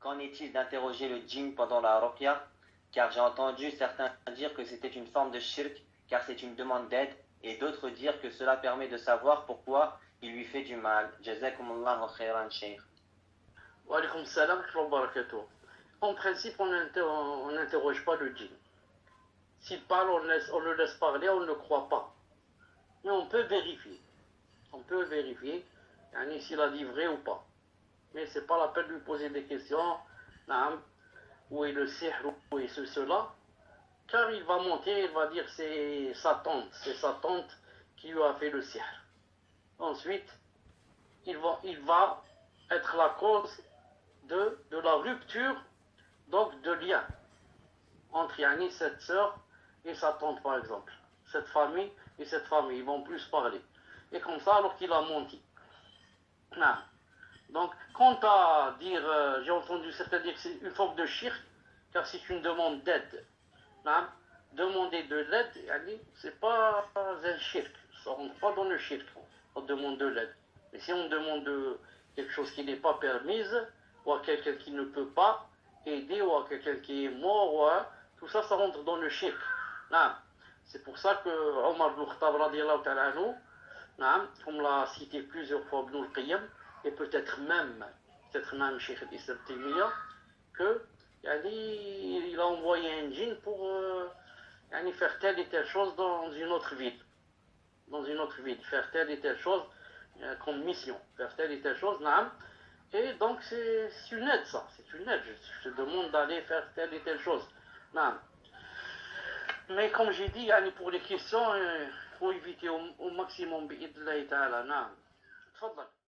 qu'en est-il d'interroger le djinn pendant la ruqya? Car j'ai entendu certains dire que c'était une forme de shirk, car c'est une demande d'aide, et d'autres dire que cela permet de savoir pourquoi il lui fait du mal. Jazakumullahu khairan, Cheikh. Wa alaykoum salam wa barakatuh. En principe, on n'interroge pas le djinn. S'il parle, on le laisse parler, on ne le croit pas. Mais on peut vérifier. On peut vérifier s'il a dit vrai ou pas. Mais c'est pas la peine de lui poser des questions. Où est le sihr, où est cela. Car il va monter, il va dire c'est sa tante qui lui a fait le sihr. Ensuite, il va être la cause de la rupture, donc de lien entre cette sœur et sa tante par exemple. Cette famille et cette famille, ils vont plus parler. Et comme ça, alors qu'il a menti. Non. Donc, quant à dire, j'ai entendu certains dire que c'est une forme de shirk, car c'est une demande d'aide. Non. Demander de l'aide, c'est pas un shirk. Ça ne rentre pas dans le shirk. On demande de l'aide. Mais si on demande quelque chose qui n'est pas permise, ou à quelqu'un qui ne peut pas aider, ou à quelqu'un qui est mort, tout ça, ça rentre dans le shirk. Non. C'est pour ça que Omar ibn Khattab, radiyallahu ta'ala anhu, comme l'a cité plusieurs fois Ibn al-Qayyim, et peut-être même Cheikh al-Islam Taymiyyah, que il a envoyé un djinn pour faire telle et telle chose dans une autre ville. Dans une autre ville, faire telle et telle chose comme mission, faire telle et telle chose, et donc c'est une aide ça, c'est une aide, je te demande d'aller faire telle et telle chose. Mais comme j'ai dit, pour les questions, il faut éviter au maximum, bi'idlahi ta'ala. Tfadlal.